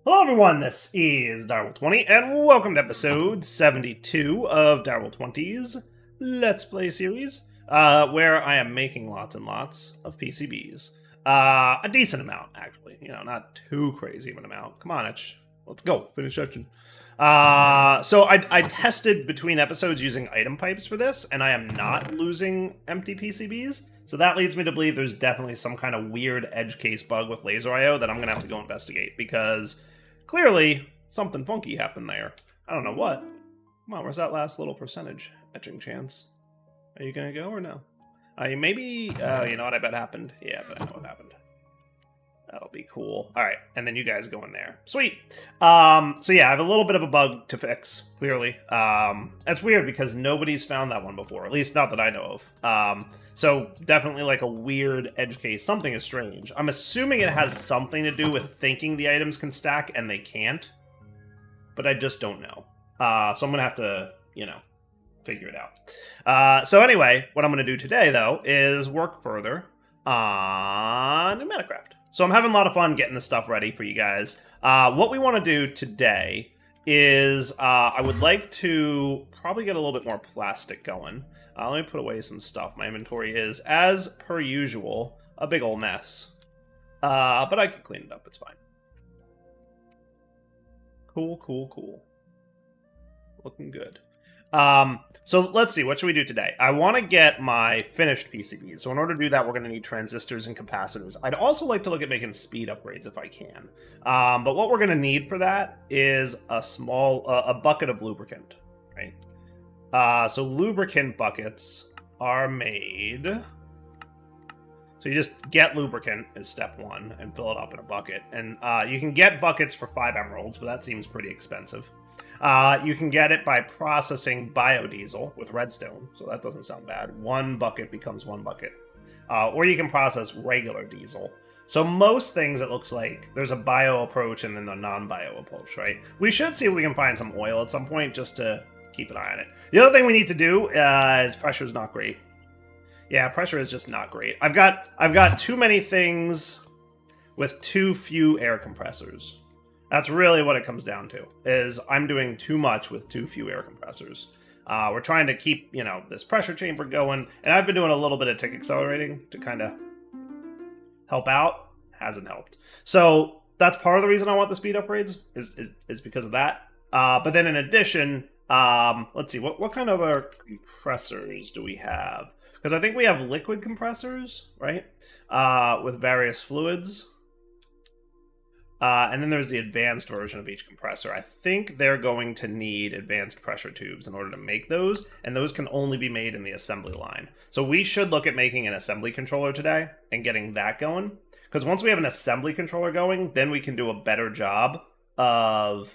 Hello everyone, this is Direwolf20, and welcome to episode 72 of Direwolf20's Let's Play series, where I am making lots and lots of PCBs. A decent amount, actually. You know, not too crazy of an amount. Come on, Etch. Let's go. Finish etching. So I tested between episodes using item pipes for this, and I am not losing empty PCBs. So that leads me to believe there's definitely some kind of weird edge case bug with laser IO that I'm going to have to go investigate, because clearly something funky happened there. I don't know what. Come on, where's that last little percentage etching chance? Are you going to go or no? Maybe, you know what I bet happened? Yeah, but I know what happened. That'll be cool. All right, and then you guys go in there. Sweet. So yeah, I have a little bit of a bug to fix, clearly. That's weird because nobody's found that one before, at least not that I know of. So definitely like a weird edge case. Something is strange. I'm assuming it has something to do with thinking the items can stack and they can't, but I just don't know. So I'm gonna have to, you know, figure it out. So anyway, what I'm gonna do today though is work further on Metacraft. So I'm having a lot of fun getting this stuff ready for you guys. What we want to do today is I would like to probably get a little bit more plastic going. Let me put away some stuff. My inventory is, as per usual, a big old mess. But I can clean it up. It's fine. Cool. Looking good. So let's see, what should we do today? I want to get my finished PCBs. So in order to do that, we're going to need transistors and capacitors. I'd also like to look at making speed upgrades if I can. But what we're going to need for that is a bucket of lubricant, right? So lubricant buckets are made. So you just get lubricant as step one and fill it up in a bucket. And you can get buckets for 5 emeralds, but that seems pretty expensive. You can get it by processing biodiesel with redstone, so that doesn't sound bad. 1 bucket becomes 1 bucket. Or you can process regular diesel. So most things, it looks like, there's a bio approach and then the non-bio approach, right? We should see if we can find some oil at some point just to keep an eye on it. The other thing we need to do is pressure's not great. Yeah, pressure is just not great. I've got too many things with too few air compressors. That's really what it comes down to, is I'm doing too much with too few air compressors. We're trying to keep, you know, this pressure chamber going, and I've been doing a little bit of tick accelerating to kind of help out. Hasn't helped. So that's part of the reason I want the speed upgrades, is because of that. But then in addition, let's see, what kind of other compressors do we have? Because I think we have liquid compressors, right? With various fluids. And then there's the advanced version of each compressor. I think they're going to need advanced pressure tubes in order to make those, and those can only be made in the assembly line. So we should look at making an assembly controller today and getting that going. Because once we have an assembly controller going, then we can do a better job of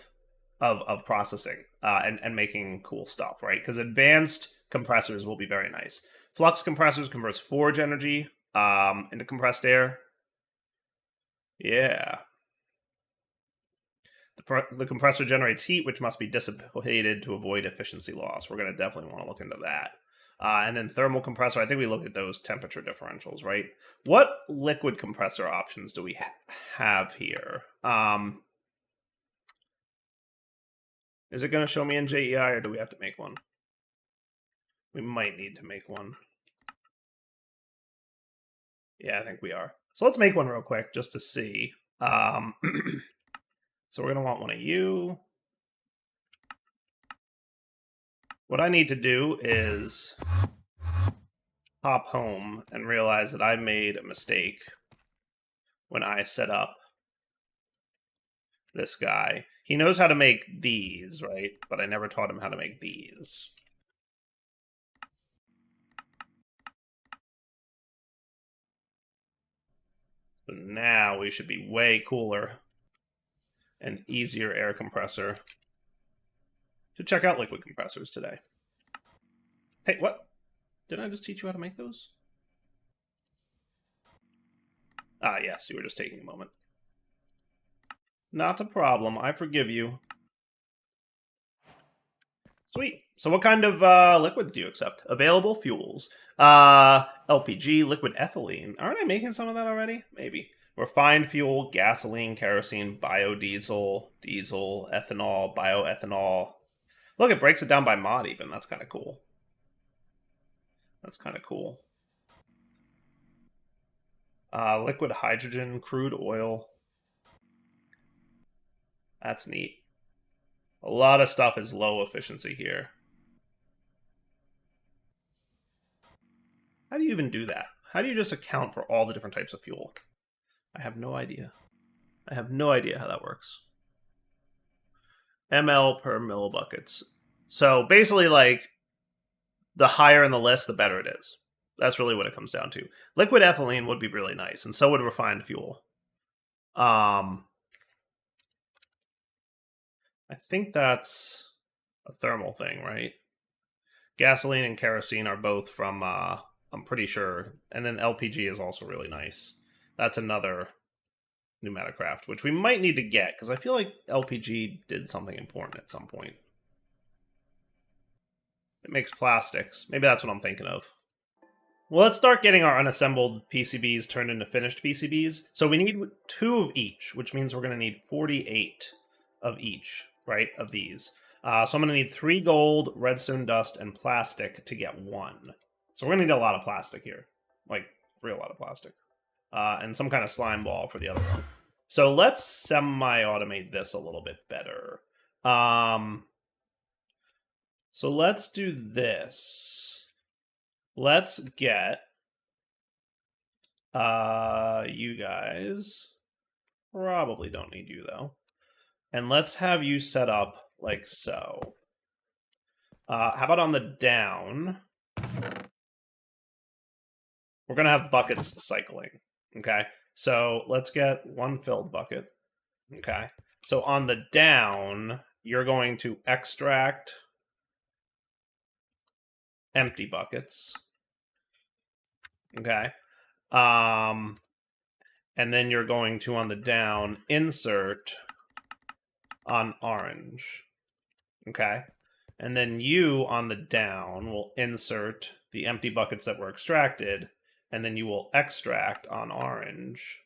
processing and making cool stuff, right? Because advanced compressors will be very nice. Flux compressors converts forge energy into compressed air. Yeah. The compressor generates heat, which must be dissipated to avoid efficiency loss. We're going to definitely want to look into that. And then thermal compressor, I think we looked at those temperature differentials, right? What liquid compressor options do we have here? Is it going to show me in JEI, or do we have to make one? We might need to make one. Yeah, I think we are. So let's make one real quick, just to see. So we're going to want one of you. What I need to do is hop home and realize that I made a mistake when I set up this guy. He knows how to make these, right? But I never taught him how to make these. So now we should be way cooler and easier air compressor to check out liquid compressors today. Hey, what? Didn't I just teach you how to make those? Ah, yes, you were just taking a moment. Not a problem. I forgive you. Sweet. So what kind of liquids do you accept? Available fuels. LPG, liquid ethylene. Aren't I making some of that already? Maybe. Refined fuel, gasoline, kerosene, biodiesel, diesel, ethanol, bioethanol. Look, it breaks it down by mod even. That's kind of cool. That's kind of cool. Liquid hydrogen, crude oil. That's neat. A lot of stuff is low efficiency here. How do you even do that? How do you just account for all the different types of fuel? I have no idea. I have no idea how that works. ML per millibuckets. So basically, like, the higher in the list, the better it is. That's really what it comes down to. Liquid ethylene would be really nice, and so would refined fuel. I think that's a thermal thing, right? Gasoline and kerosene are both from, I'm pretty sure. And then LPG is also really nice. That's another pneumaticraft, which we might need to get, because I feel like LPG did something important at some point. It makes plastics. Maybe that's what I'm thinking of. Well, let's start getting our unassembled PCBs turned into finished PCBs. So we need 2 of each, which means we're going to need 48 of each, right, of these. So I'm going to need 3 gold, redstone dust, and plastic to get 1. So we're going to need a lot of plastic here. Like, real lot of plastic. And some kind of slime ball for the other one. So let's semi-automate this a little bit better. So let's do this. Let's get you guys. Probably don't need you though. And let's have you set up like so. How about on the down? We're gonna have buckets cycling. Okay. So let's get 1 filled bucket. Okay. So on the down, you're going to extract empty buckets. Okay. And then you're going to, on the down, insert on orange. Okay. And then you, on the down, will insert the empty buckets that were extracted, and then you will extract on orange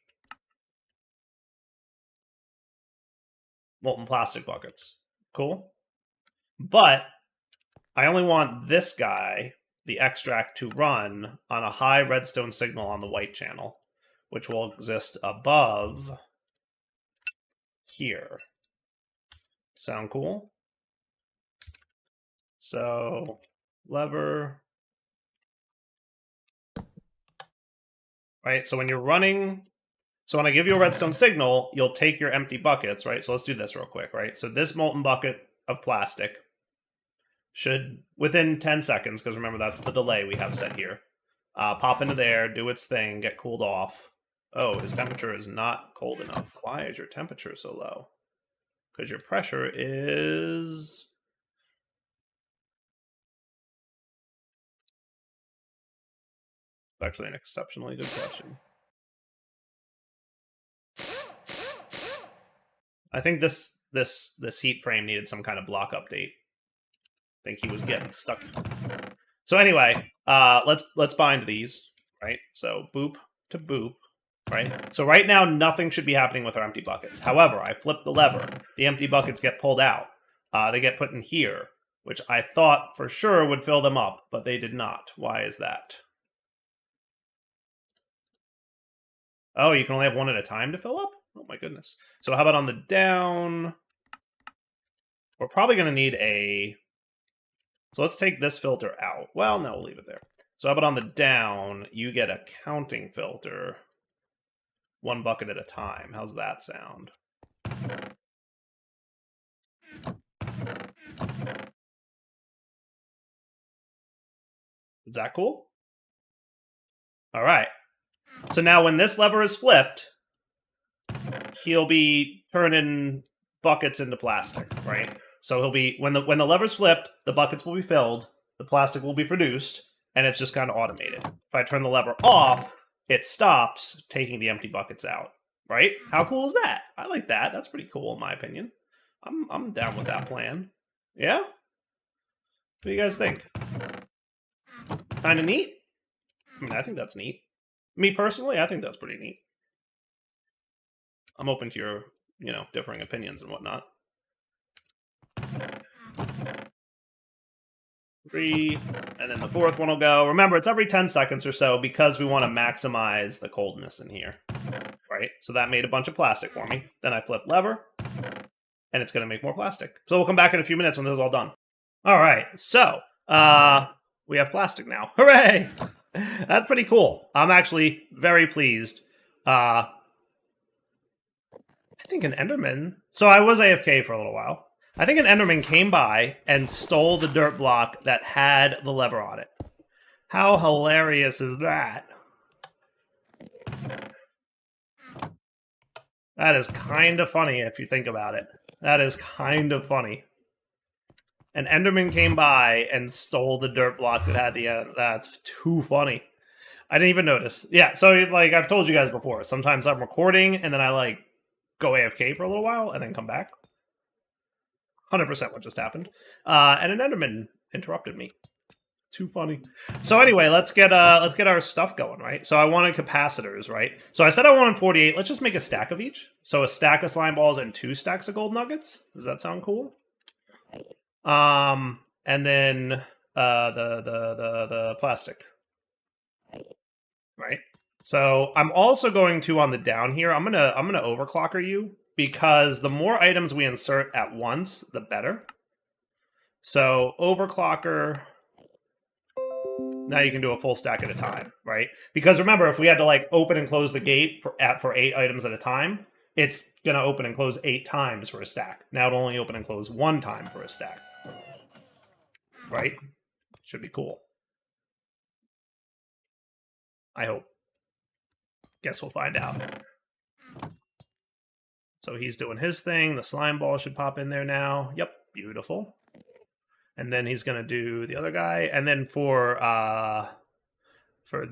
molten plastic buckets. Cool? But I only want this guy, the extract, to run on a high redstone signal on the white channel, which will exist above here. Sound cool? So, lever. Right, so when you're running, so when I give you a redstone signal, you'll take your empty buckets, right? So let's do this real quick, right? So this molten bucket of plastic should, within 10 seconds, because remember that's the delay we have set here, pop into there, do its thing, get cooled off. Oh, his temperature is not cold enough. Why is your temperature so low? Because your pressure is... actually an exceptionally good question. I think this heat frame needed some kind of block update. I think he was getting stuck. So anyway, let's bind these, right? So boop to boop, right? So right now nothing should be happening with our empty buckets. However, I flip the lever, the empty buckets get pulled out. They get put in here, which I thought for sure would fill them up, but they did not. Why is that? Oh, you can only have 1 at a time to fill up? Oh my goodness. So how about on the down? We're probably going to need a... So let's take this filter out. Well, no, we'll leave it there. So how about on the down, you get a counting filter, 1 bucket at a time. How's that sound? Is that cool? All right. So now when this lever is flipped, he'll be turning buckets into plastic, right? So he'll be, when the lever's flipped, the buckets will be filled, the plastic will be produced, and it's just kind of automated. If I turn the lever off, it stops taking the empty buckets out, right? How cool is that? I like that. That's pretty cool in my opinion. I'm down with that plan. Yeah? What do you guys think? Kind of neat? I mean, I think that's neat. Me personally, I think that's pretty neat. I'm open to your, differing opinions and whatnot. 3, and then the fourth one will go. Remember, it's every 10 seconds or so because we want to maximize the coldness in here, right? So that made a bunch of plastic for me. Then I flip lever, and it's going to make more plastic. So we'll come back in a few minutes when this is all done. All right, so we have plastic now. Hooray! That's pretty cool. I'm actually very pleased. I think an Enderman... So I was AFK for a little while. I think an Enderman came by and stole the dirt block that had the lever on it. How hilarious is that? That is kind of funny if you think about it. That is kind of funny. An Enderman came by and stole the dirt block that had the... that's too funny. I didn't even notice. Yeah, so like I've told you guys before, sometimes I'm recording and then I like go AFK for a little while and then come back. 100% what just happened. And an Enderman interrupted me. Too funny. So anyway, let's get our stuff going, right? So I wanted capacitors, right? So I said I wanted 48. Let's just make a stack of each. So a stack of slime balls and 2 stacks of gold nuggets. Does that sound cool? And then the plastic. Right? So I'm also going to, on the down here, I'm gonna overclocker you, because the more items we insert at once, the better. So overclocker, now you can do a full stack at a time, right? Because remember, if we had to like open and close the gate for 8 items at a time, it's gonna open and close 8 times for a stack. Now it'll only open and close 1 time for a stack. Right? Should be cool. I hope. Guess we'll find out. So he's doing his thing. The slime ball should pop in there now. Yep, beautiful. And then he's going to do the other guy. And then for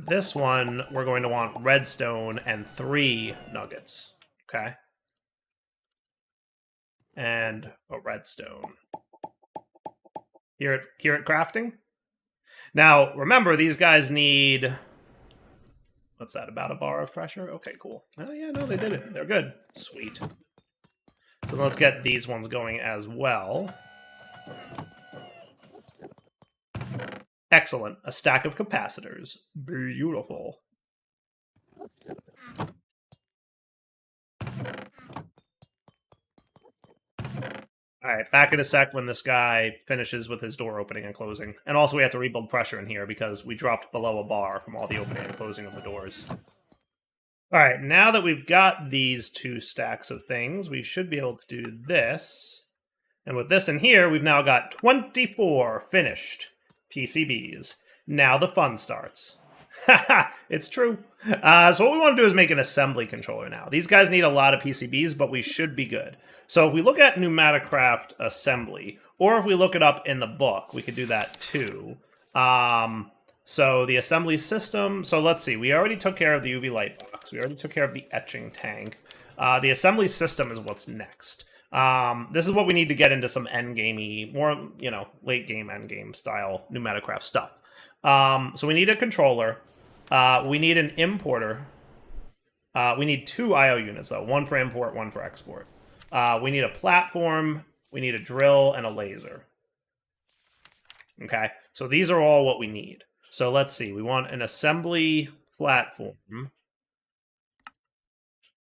this one, we're going to want redstone and 3 nuggets. Okay? And a redstone. Here at crafting. Now, remember, these guys need... What's that, about a bar of pressure? Okay, cool. Oh, yeah, no, they did it. They're good. Sweet. So let's get these ones going as well. Excellent. A stack of capacitors. Beautiful. Alright, back in a sec when this guy finishes with his door opening and closing. And also we have to rebuild pressure in here because we dropped below a bar from all the opening and closing of the doors. Alright, now that we've got these 2 stacks of things, we should be able to do this. And with this in here, we've now got 24 finished PCBs. Now the fun starts. Haha, it's true. So what we want to do is make an assembly controller now. These guys need a lot of PCBs, but we should be good. So if we look at Pneumaticraft assembly, or if we look it up in the book, we could do that too. So the assembly system, so let's see, we already took care of the UV light box. We already took care of the etching tank. The assembly system is what's next. This is what we need to get into some endgamey, more, late game, endgame style Pneumaticraft stuff. So we need a controller. We need an importer. We need 2 I/O units, though. 1 for import, 1 for export. We need a platform. We need a drill and a laser. Okay, so these are all what we need. So let's see. We want an assembly platform.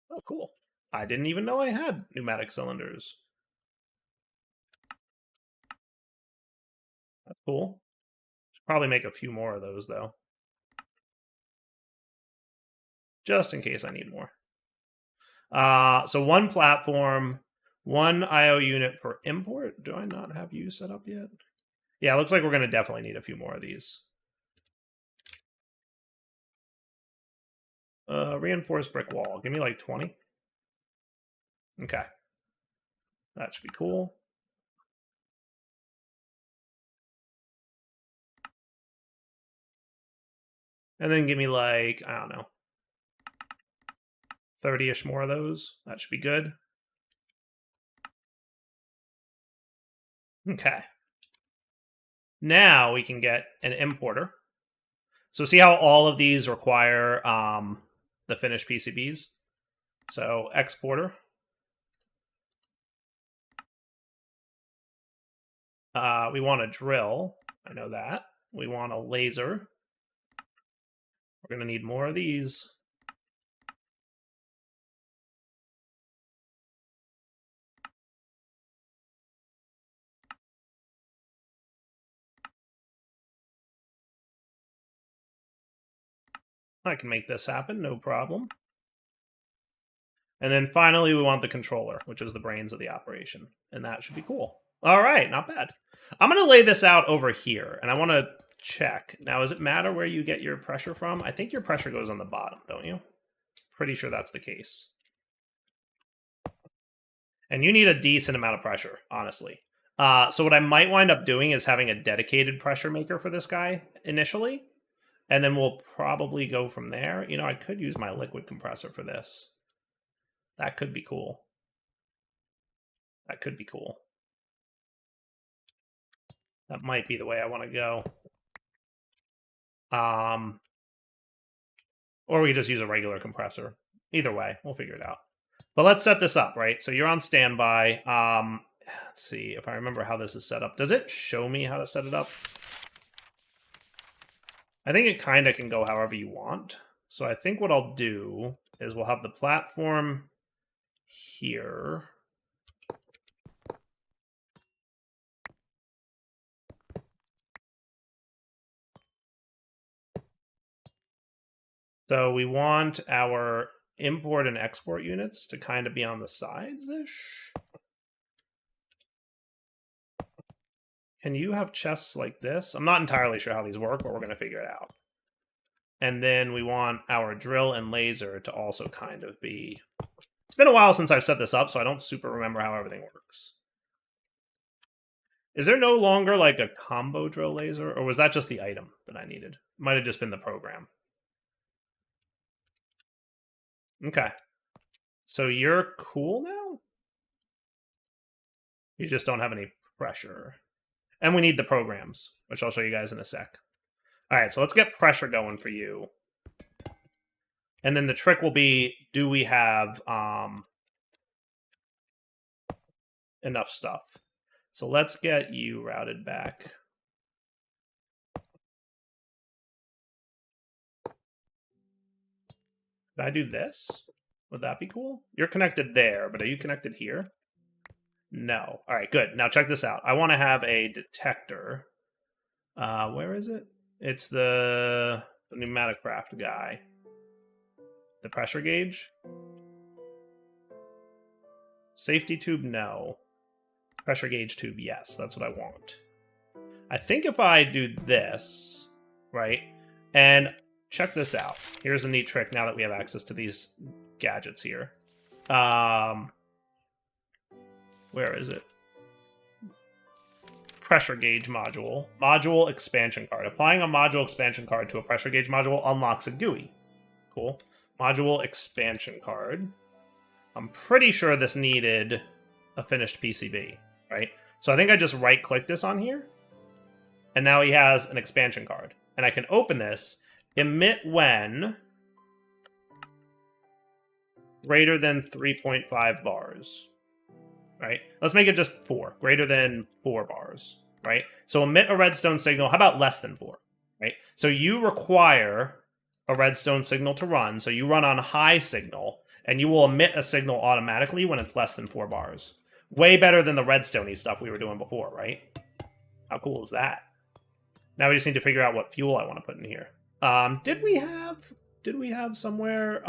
Oh, cool. I didn't even know I had pneumatic cylinders. That's cool. Should probably make a few more of those, though. Just in case I need more. So 1 platform, 1 I/O unit for import. Do I not have you set up yet? Yeah, it looks like we're going to definitely need a few more of these. Reinforced brick wall. Give me like 20. Okay. That should be cool. And then give me like, I don't know, 30-ish more of those. That should be good. Okay. Now we can get an importer. So see how all of these require the finished PCBs? So exporter. We want a drill. I know that. We want a laser. We're going to need more of these. I can make this happen, no problem. And then finally, we want the controller, which is the brains of the operation. And that should be cool. All right, not bad. I'm going to lay this out over here, and I want to check. Now, does it matter where you get your pressure from? I think your pressure goes on the bottom, don't you? Pretty sure that's the case. And you need a decent amount of pressure, honestly. So what I might wind up doing is having a dedicated pressure maker for this guy initially. And then we'll probably go from there. You know, I could use my liquid compressor for this. That could be cool. That could be cool. That might be the way I want to go. Or we could just use a regular compressor. Either way, we'll figure it out. But let's set this up, right? So you're on standby. Let's see if I remember how this is set up. Does it show me how to set it up? I think it kind of can go however you want. So I think what I'll do is we'll have the platform here. So we want our import and export units to kind of be on the sides-ish. Can you have chests like this? I'm not entirely sure how these work, but we're going to figure it out. And then we want our drill and laser to also kind of be... It's been a while since I've set this up, so I don't super remember how everything works. Is there no longer like a combo drill laser, or was that just the item that I needed? Might have just been the program. Okay. So you're cool now? You just don't have any pressure. And we need the programs, which I'll show you guys in a sec. All right, so let's get pressure going for you. And then the trick will be, do we have enough stuff? So let's get you routed back. Could I do this? Would that be cool? You're connected there, but are you connected here? No. All right, good. Now check this out. I want to have a detector. Where is it? It's the pneumatic craft guy. The pressure gauge? Safety tube, no. Pressure gauge tube, yes. That's what I want. I think if I do this, right, and check this out. Here's a neat trick now that we have access to these gadgets here. Where is it? Pressure gauge module. Module expansion card. Applying a module expansion card to a pressure gauge module unlocks a GUI. Cool. Module expansion card. I'm pretty sure this needed a finished PCB, right? So I think I just right-click this on here, and now he has an expansion card. And I can open this, emit when greater than 3.5 bars, right? Let's make it just 4, greater than 4 bars, right? So emit a redstone signal. How about less than 4, right? So you require a redstone signal to run. So you run on high signal, and you will emit a signal automatically when it's less than 4 bars. Way better than the redstone-y stuff we were doing before, right? How cool is that? Now we just need to figure out what fuel I want to put in here. Did we have somewhere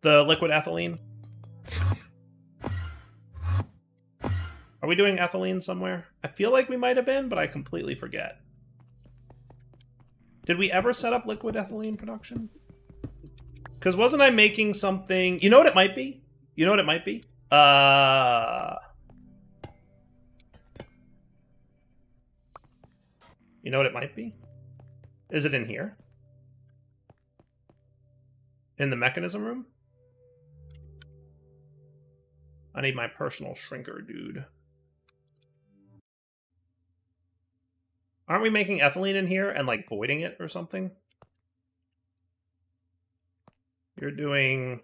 the liquid ethylene? Are we doing ethylene somewhere? I feel like we might have been, but I completely forget. Did we ever set up liquid ethylene production? Because wasn't I making something... You know what it might be? You know what it might be? You know what it might be? Is it in here? In the mechanism room? I need my personal shrinker, dude. Aren't we making ethylene in here and, like, voiding it or something? You're doing...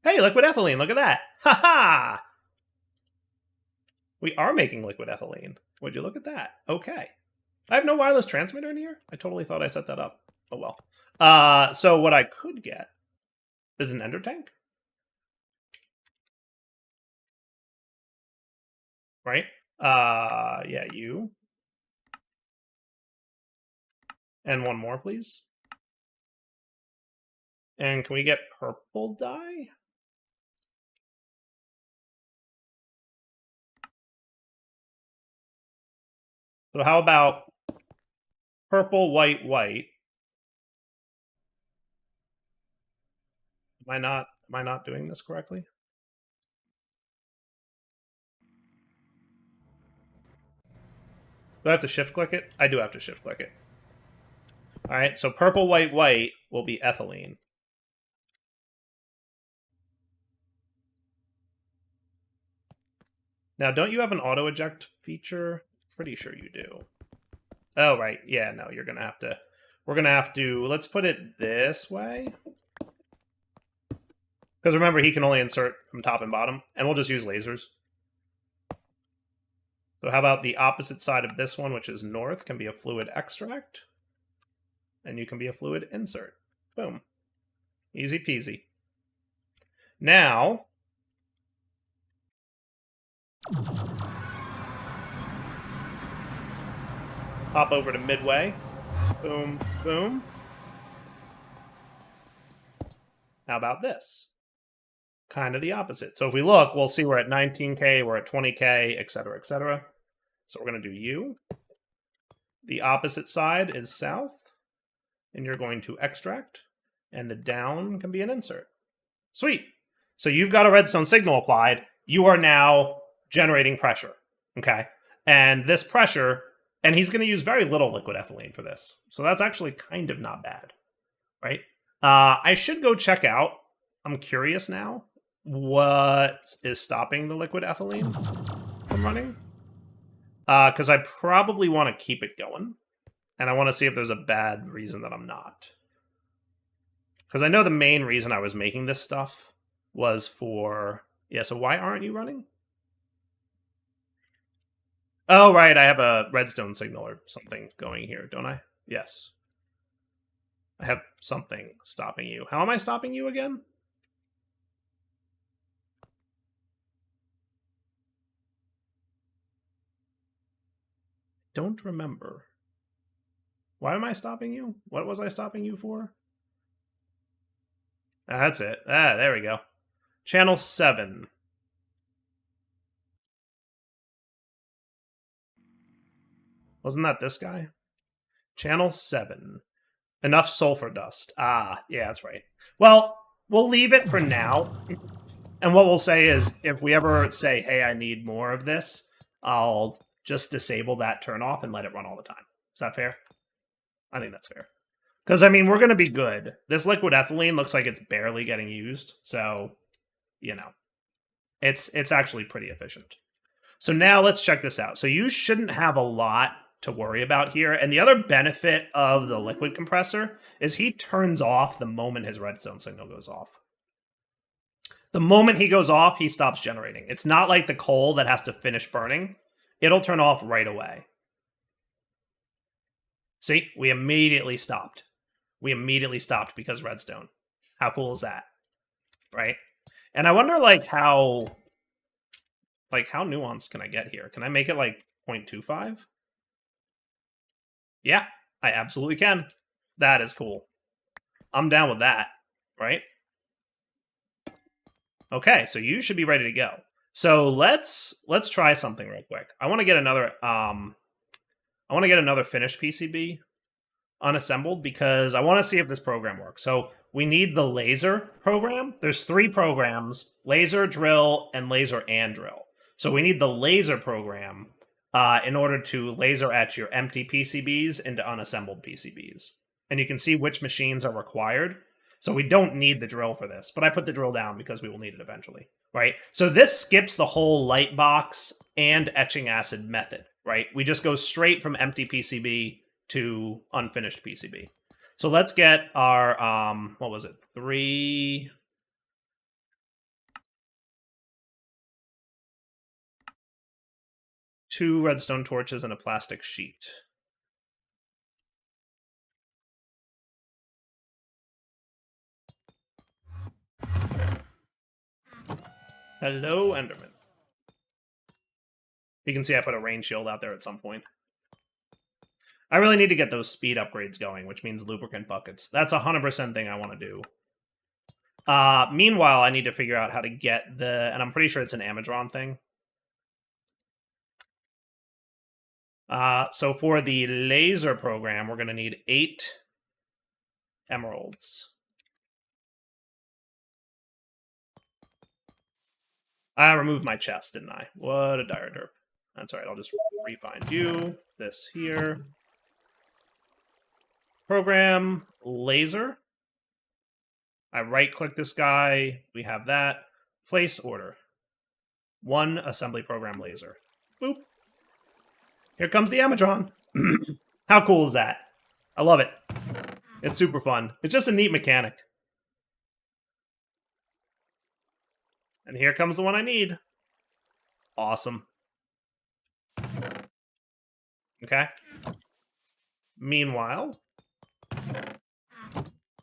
Hey, liquid ethylene, look at that. Ha ha! We are making liquid ethylene. Would you look at that? Okay. I have no wireless transmitter in here? I totally thought I set that up. Oh well. So what I could get is an ender tank. Right? Yeah, you. And one more, please. And can we get purple dye? So how about purple, white, white? Am I not doing this correctly? Do I have to shift click it? I do have to shift click it. All right, so purple, white, white will be ethylene. Now, don't you have an auto eject feature? Pretty sure you do. Oh, right. Yeah, no, you're going to have to... We're going to have to... Let's put it this way. Because remember, he can only insert from top and bottom. And we'll just use lasers. So how about the opposite side of this one, which is north, can be a fluid extract. And you can be a fluid insert. Boom. Easy peasy. Now... Hop over to midway. Boom, boom. How about this? Kind of the opposite. So if we look, we'll see we're at 19K, we're at 20K, etc., etc. So we're going to do U. The opposite side is south, and you're going to extract, and the down can be an insert. Sweet. So you've got a redstone signal applied. You are now generating pressure, okay? And this pressure... And he's going to use very little liquid ethylene for this. So that's actually kind of not bad, right? I should go check out, I'm curious now, what is stopping the liquid ethylene from running. Because I probably want to keep it going. And I want to see if there's a bad reason that I'm not. Because I know the main reason I was making this stuff was for... Yeah, so why aren't you running? Oh, right, I have a redstone signal or something going here, don't I? Yes. I have something stopping you. How am I stopping you again? Don't remember. Why am I stopping you? What was I stopping you for? That's it. There we go. Channel 7. Wasn't that this guy? Channel 7. Enough sulfur dust. Ah, yeah, that's right. Well, we'll leave it for now. And what we'll say is, if we ever say, hey, I need more of this, I'll just disable that turn off and let it run all the time. Is that fair? I think that's fair. Because, I mean, we're going to be good. This liquid ethylene looks like it's barely getting used. So, you know, it's actually pretty efficient. So now let's check this out. So you shouldn't have a lot to worry about here. And the other benefit of the liquid compressor is he turns off the moment his redstone signal goes off. The moment he goes off, he stops generating. It's not like the coal that has to finish burning. It'll turn off right away. See, we immediately stopped. We immediately stopped because redstone. How cool is that? Right? And I wonder, like, how nuanced can I get here? Can I make it, like, 0.25? Yeah, I absolutely can. That is cool. I'm down with that, right? Okay, so you should be ready to go. So let's try something real quick. I want to get another finished PCB unassembled because I want to see if this program works. So we need the laser program. There's 3 programs: laser, drill, and laser and drill. So we need the laser program in order to laser etch your empty PCBs into unassembled PCBs. And you can see which machines are required. So we don't need the drill for this, but I put the drill down because we will need it eventually, right? So this skips the whole light box and etching acid method, right? We just go straight from empty PCB to unfinished PCB. So let's get our, what was it? 2 redstone torches and a plastic sheet. Hello, Enderman. You can see I put a rain shield out there at some point. I really need to get those speed upgrades going, which means lubricant buckets. That's 100% thing I want to do. Meanwhile, I need to figure out how to get and I'm pretty sure it's an Amazon thing. So for the laser program, we're going to need 8 emeralds. I removed my chest, didn't I? What a dire derp. That's all right, I'll just refind you. This here. Program laser. I right-click this guy. We have that. Place order. 1 assembly program laser. Boop. Here comes the Amazon. How cool is that? I love it. It's super fun. It's just a neat mechanic. And here comes the one I need. Awesome. Okay. Meanwhile,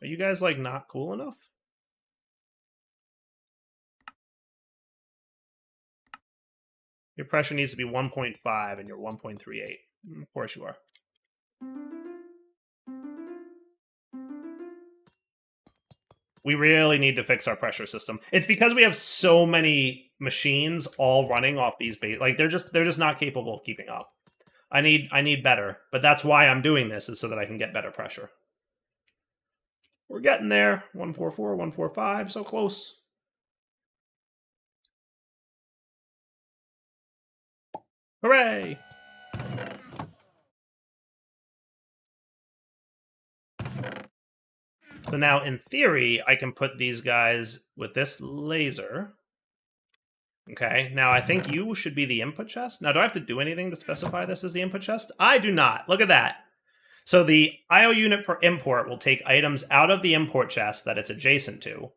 are you guys, like, not cool enough? Your pressure needs to be 1.5 and you're 1.38. Of course you are. We really need to fix our pressure system. It's because we have so many machines all running off these like they're just not capable of keeping up. I need better, but that's why I'm doing this, is so that I can get better pressure. We're getting there. 144, 145, so close. Hooray! So now, in theory, I can put these guys with this laser. Okay, now I think you should be the input chest. Now, do I have to do anything to specify this as the input chest? I do not. Look at that. So the IO unit for import will take items out of the import chest that it's adjacent to.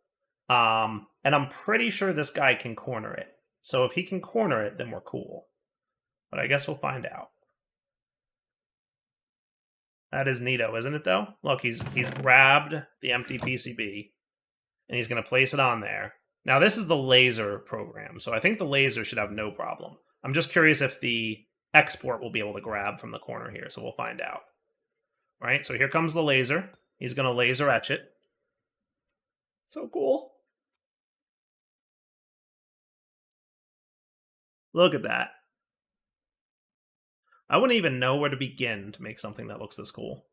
And I'm pretty sure this guy can corner it. So if he can corner it, then we're cool. But I guess we'll find out. That is neato, isn't it, though? Look, he's grabbed the empty PCB, and he's going to place it on there. Now, this is the laser program, so I think the laser should have no problem. I'm just curious if the export will be able to grab from the corner here, so we'll find out. All right, so here comes the laser. He's going to laser etch it. So cool. Look at that. I wouldn't even know where to begin to make something that looks this cool.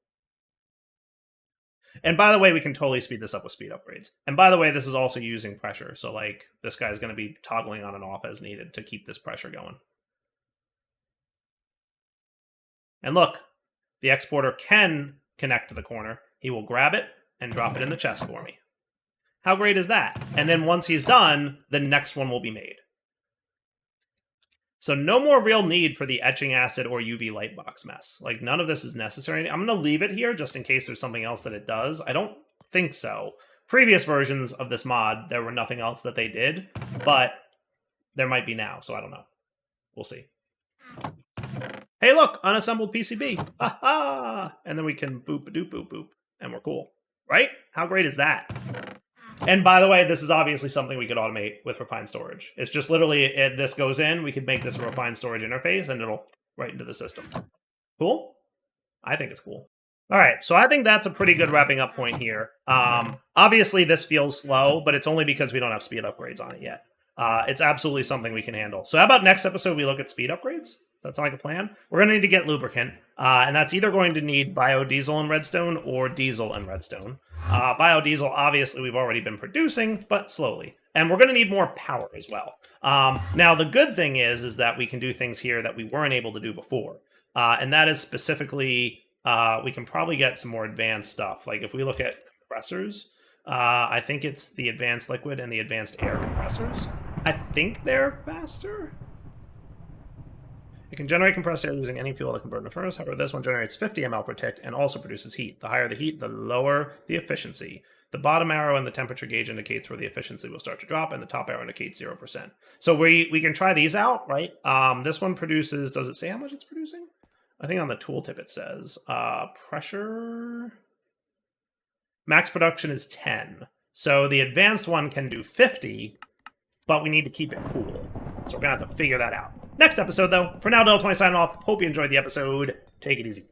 And by the way, we can totally speed this up with speed upgrades. And by the way, this is also using pressure. So, like, this guy's going to be toggling on and off as needed to keep this pressure going. And look, the exporter can connect to the corner. He will grab it and drop it in the chest for me. How great is that? And then once he's done, the next one will be made. So no more real need for the etching acid or UV light box mess. Like, none of this is necessary. I'm going to leave it here just in case there's something else that it does. I don't think so. Previous versions of this mod, there were nothing else that they did, but there might be now, so I don't know. We'll see. Hey, look, unassembled PCB. Ha-ha! And then we can boop-a-doop, boop-boop, and we're cool. Right? How great is that? And by the way, this is obviously something we could automate with refined storage. It's just literally, this goes in, we could make this a refined storage interface, and it'll right into the system. Cool? I think it's cool. All right, so I think that's a pretty good wrapping up point here. Obviously, this feels slow, but it's only because we don't have speed upgrades on it yet. It's absolutely something we can handle. So how about next episode we look at speed upgrades? That's like a plan. We're going to need to get lubricant, and that's either going to need biodiesel and redstone or diesel and redstone. Biodiesel, obviously, we've already been producing, but slowly. And we're going to need more power as well. Now, the good thing is that we can do things here that we weren't able to do before. And that is specifically, we can probably get some more advanced stuff. Like if we look at compressors, I think it's the advanced liquid and the advanced air compressors. I think they're faster. It can generate compressed air using any fuel that can burn the furnace. However, this one generates 50 ml per tick and also produces heat. The higher the heat, the lower the efficiency. The bottom arrow in the temperature gauge indicates where the efficiency will start to drop, and the top arrow indicates 0%. So we can try these out, right? This one produces, does it say how much it's producing? I think on the tooltip it says pressure. Max production is 10. So the advanced one can do 50, but we need to keep it cool. So we're going to have to figure that out. Next episode, though. For now, Del20 signing off. Hope you enjoyed the episode. Take it easy.